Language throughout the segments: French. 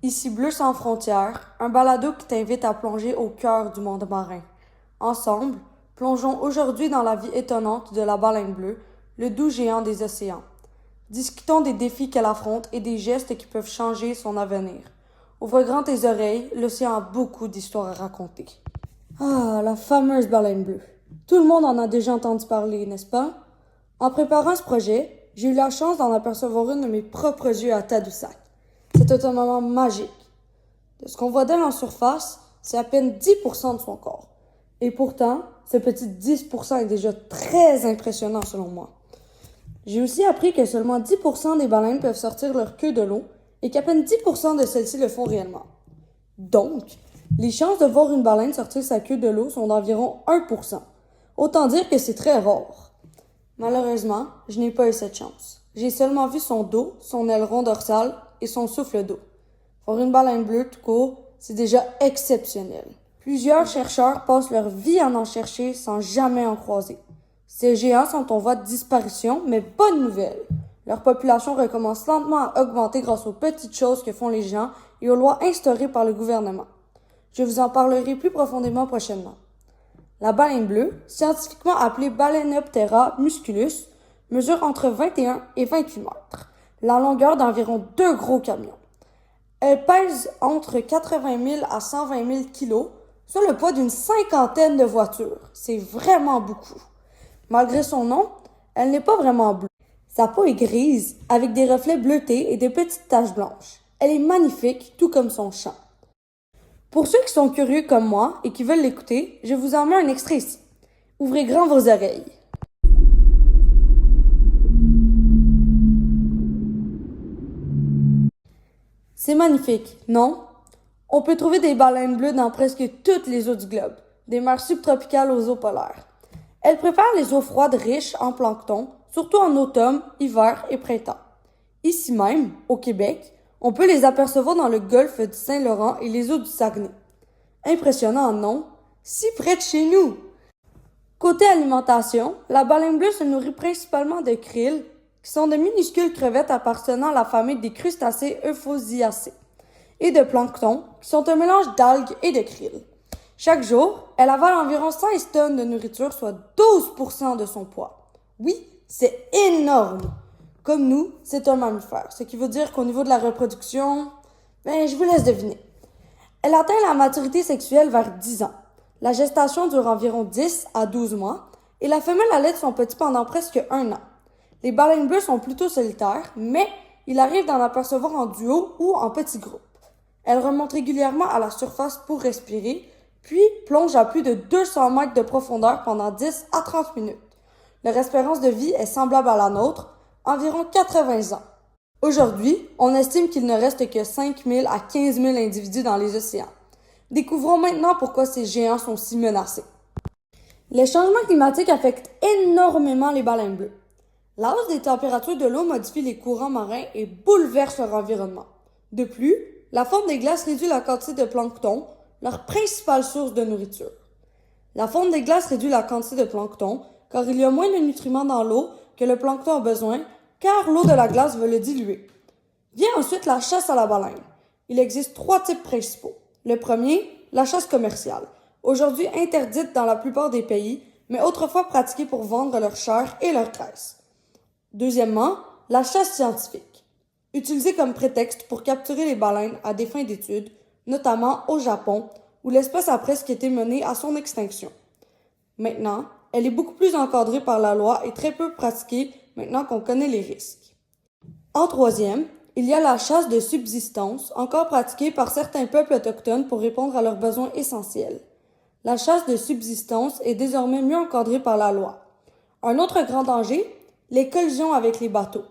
Ici Bleu sans frontières, un balado qui t'invite à plonger au cœur du monde marin. Ensemble, plongeons aujourd'hui dans la vie étonnante de la baleine bleue, le doux géant des océans. Discutons des défis qu'elle affronte et des gestes qui peuvent changer son avenir. Ouvre grand tes oreilles, l'océan a beaucoup d'histoires à raconter. Ah, la fameuse baleine bleue. Tout le monde en a déjà entendu parler, n'est-ce pas? En préparant ce projet, j'ai eu la chance d'en apercevoir une de mes propres yeux à Tadoussac. C'était un moment magique. De ce qu'on voit d'elle en surface, c'est à peine 10% de son corps. Et pourtant, ce petit 10% est déjà très impressionnant selon moi. J'ai aussi appris que seulement 10% des baleines peuvent sortir leur queue de l'eau et qu'à peine 10% de celles-ci le font réellement. Donc, les chances de voir une baleine sortir sa queue de l'eau sont d'environ 1%. Autant dire que c'est très rare. Malheureusement, je n'ai pas eu cette chance. J'ai seulement vu son dos, son aileron dorsal et son souffle d'eau. Voir une baleine bleue tout court, c'est déjà exceptionnel. Plusieurs chercheurs passent leur vie à en chercher sans jamais en croiser. Ces géants sont en voie de disparition, mais bonne nouvelle! Leur population recommence lentement à augmenter grâce aux petites choses que font les géants et aux lois instaurées par le gouvernement. Je vous en parlerai plus profondément prochainement. La baleine bleue, scientifiquement appelée Balaenoptera musculus, mesure entre 21 et 28 mètres, la longueur d'environ 2 gros camions. Elle pèse entre 80 000 à 120 000 kilos, soit le poids d'une cinquantaine de voitures. C'est vraiment beaucoup. Malgré son nom, elle n'est pas vraiment bleue. Sa peau est grise, avec des reflets bleutés et de petites taches blanches. Elle est magnifique, tout comme son chant. Pour ceux qui sont curieux comme moi et qui veulent l'écouter, je vous en mets un extrait ici. Ouvrez grand vos oreilles. C'est magnifique, non? On peut trouver des baleines bleues dans presque toutes les eaux du globe, des mers subtropicales aux eaux polaires. Elles préfèrent les eaux froides riches en plancton, surtout en automne, hiver et printemps. Ici même, au Québec, on peut les apercevoir dans le golfe du Saint-Laurent et les eaux du Saguenay. Impressionnant, non? Si près de chez nous! Côté alimentation, la baleine bleue se nourrit principalement de krill, qui sont de minuscules crevettes appartenant à la famille des crustacés euphausiacés, et de plancton, qui sont un mélange d'algues et de krill. Chaque jour, elle avale environ 16 tonnes de nourriture, soit 12% de son poids. Oui, c'est énorme! Comme nous, c'est un mammifère, ce qui veut dire qu'au niveau de la reproduction, je vous laisse deviner. Elle atteint la maturité sexuelle vers 10 ans. La gestation dure environ 10 à 12 mois et la femelle allaite son petit pendant presque 1 an. Les baleines bleues sont plutôt solitaires, mais il arrive d'en apercevoir en duo ou en petits groupes. Elles remontent régulièrement à la surface pour respirer, puis plongent à plus de 200 mètres de profondeur pendant 10 à 30 minutes. Leur espérance de vie est semblable à la nôtre, environ 80 ans. Aujourd'hui, on estime qu'il ne reste que 5 000 à 15 000 individus dans les océans. Découvrons maintenant pourquoi ces géants sont si menacés. Les changements climatiques affectent énormément les baleines bleues. La hausse des températures de l'eau modifie les courants marins et bouleverse leur environnement. De plus, la fonte des glaces réduit la quantité de plancton, leur principale source de nourriture. La fonte des glaces réduit la quantité de plancton car il y a moins de nutriments dans l'eau que le plancton a besoin, car l'eau de la glace veut le diluer. Vient ensuite la chasse à la baleine. Il existe 3 types principaux. Le premier, la chasse commerciale, aujourd'hui interdite dans la plupart des pays, mais autrefois pratiquée pour vendre leur chair et leur graisse. Deuxièmement, la chasse scientifique, utilisée comme prétexte pour capturer les baleines à des fins d'études, notamment au Japon, où l'espèce a presque été menée à son extinction. Maintenant, elle est beaucoup plus encadrée par la loi et très peu pratiquée maintenant qu'on connaît les risques. En troisième, il y a la chasse de subsistance, encore pratiquée par certains peuples autochtones pour répondre à leurs besoins essentiels. La chasse de subsistance est désormais mieux encadrée par la loi. Un autre grand danger, les collisions avec les bateaux.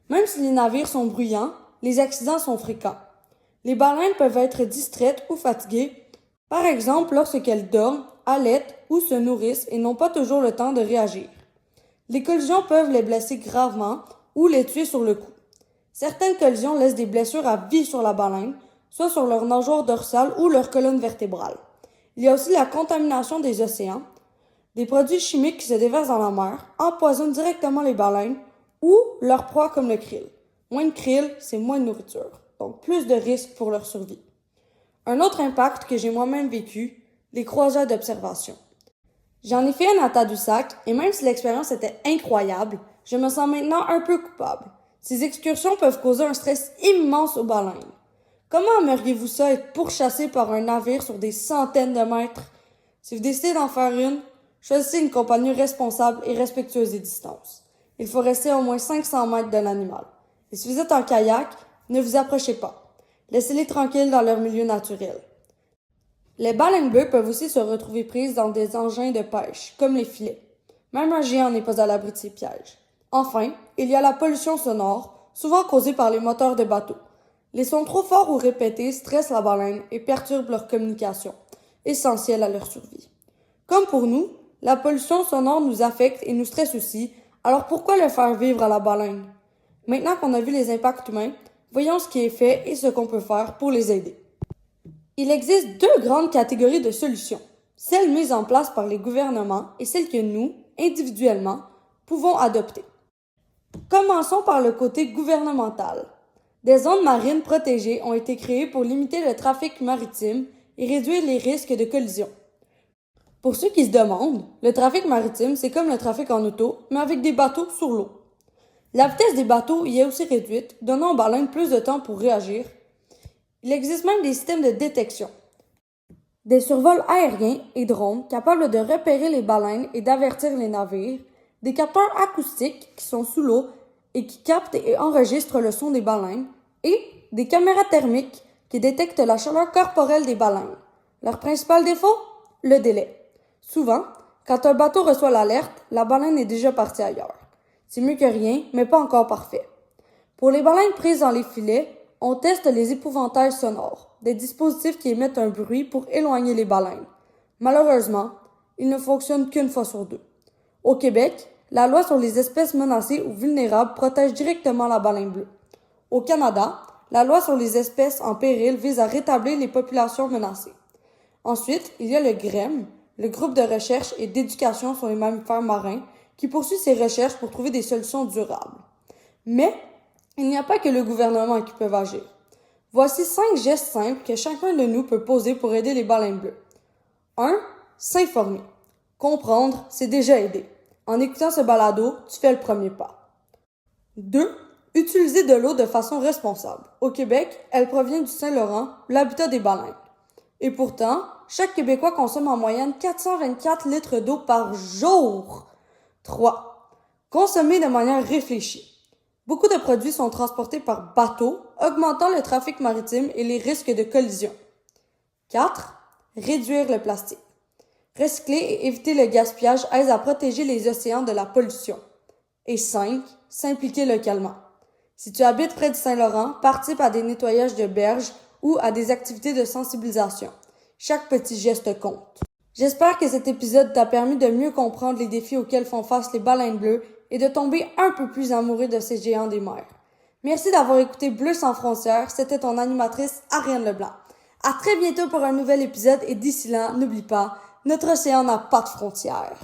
Même si les navires sont bruyants, les accidents sont fréquents. Les baleines peuvent être distraites ou fatiguées, par exemple lorsqu'elles dorment, allaitent ou se nourrissent et n'ont pas toujours le temps de réagir. Les collisions peuvent les blesser gravement ou les tuer sur le coup. Certaines collisions laissent des blessures à vie sur la baleine, soit sur leur nageoire dorsale ou leur colonne vertébrale. Il y a aussi la contamination des océans. Des produits chimiques qui se déversent dans la mer empoisonnent directement les baleines ou leurs proies comme le krill. Moins de krill, c'est moins de nourriture. donc plus de risques pour leur survie. Un autre impact que j'ai moi-même vécu, les croisières d'observation. J'en ai fait une à Tadoussac et même si l'expérience était incroyable, je me sens maintenant un peu coupable. Ces excursions peuvent causer un stress immense aux baleines. Comment aimeriez-vous ça être pourchassé par un navire sur des centaines de mètres? Si vous décidez d'en faire une, choisissez une compagnie responsable et respectueuse des distances. Il faut rester à au moins 500 mètres de l'animal. Et si vous êtes en kayak, ne vous approchez pas. Laissez-les tranquilles dans leur milieu naturel. Les baleines bleues peuvent aussi se retrouver prises dans des engins de pêche, comme les filets. Même un géant n'est pas à l'abri de ces pièges. Enfin, il y a la pollution sonore, souvent causée par les moteurs de bateaux. Les sons trop forts ou répétés stressent la baleine et perturbent leur communication, essentielle à leur survie. Comme pour nous, la pollution sonore nous affecte et nous stresse aussi, alors pourquoi le faire vivre à la baleine? Maintenant qu'on a vu les impacts humains, voyons ce qui est fait et ce qu'on peut faire pour les aider. Il existe deux grandes catégories de solutions, celles mises en place par les gouvernements et celles que nous, individuellement, pouvons adopter. Commençons par le côté gouvernemental. Des zones marines protégées ont été créées pour limiter le trafic maritime et réduire les risques de collision. Pour ceux qui se demandent, le trafic maritime, c'est comme le trafic en auto, mais avec des bateaux sur l'eau. La vitesse des bateaux y est aussi réduite, donnant aux baleines plus de temps pour réagir. Il existe même des systèmes de détection. Des survols aériens et drones capables de repérer les baleines et d'avertir les navires, des capteurs acoustiques qui sont sous l'eau et qui captent et enregistrent le son des baleines, et des caméras thermiques qui détectent la chaleur corporelle des baleines. Leur principal défaut? Le délai. Souvent, quand un bateau reçoit l'alerte, la baleine est déjà partie ailleurs. C'est mieux que rien, mais pas encore parfait. Pour les baleines prises dans les filets, on teste les épouvantails sonores, des dispositifs qui émettent un bruit pour éloigner les baleines. Malheureusement, ils ne fonctionnent qu'une fois sur deux. Au Québec, la loi sur les espèces menacées ou vulnérables protège directement la baleine bleue. Au Canada, la loi sur les espèces en péril vise à rétablir les populations menacées. Ensuite, il y a le GREM, le groupe de recherche et d'éducation sur les mammifères marins, qui poursuit ses recherches pour trouver des solutions durables. Mais, il n'y a pas que le gouvernement qui peut agir. Voici 5 gestes simples que chacun de nous peut poser pour aider les baleines bleues. 1. S'informer. Comprendre, c'est déjà aider. En écoutant ce balado, tu fais le premier pas. 2. Utiliser de l'eau de façon responsable. Au Québec, elle provient du Saint-Laurent, l'habitat des baleines. Et pourtant, chaque Québécois consomme en moyenne 424 litres d'eau par jour. 3. Consommer de manière réfléchie. Beaucoup de produits sont transportés par bateau, augmentant le trafic maritime et les risques de collision. 4. Réduire le plastique. Recycler et éviter le gaspillage aide à protéger les océans de la pollution. Et 5. S'impliquer localement. Si tu habites près du Saint-Laurent, participe à des nettoyages de berges ou à des activités de sensibilisation. Chaque petit geste compte. J'espère que cet épisode t'a permis de mieux comprendre les défis auxquels font face les baleines bleues et de tomber un peu plus amoureux de ces géants des mers. Merci d'avoir écouté Bleu sans frontières, c'était ton animatrice Ariane Leblanc. À très bientôt pour un nouvel épisode et d'ici là, n'oublie pas, notre océan n'a pas de frontières.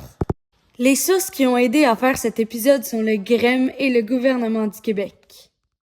Les sources qui ont aidé à faire cet épisode sont le GREM et le gouvernement du Québec.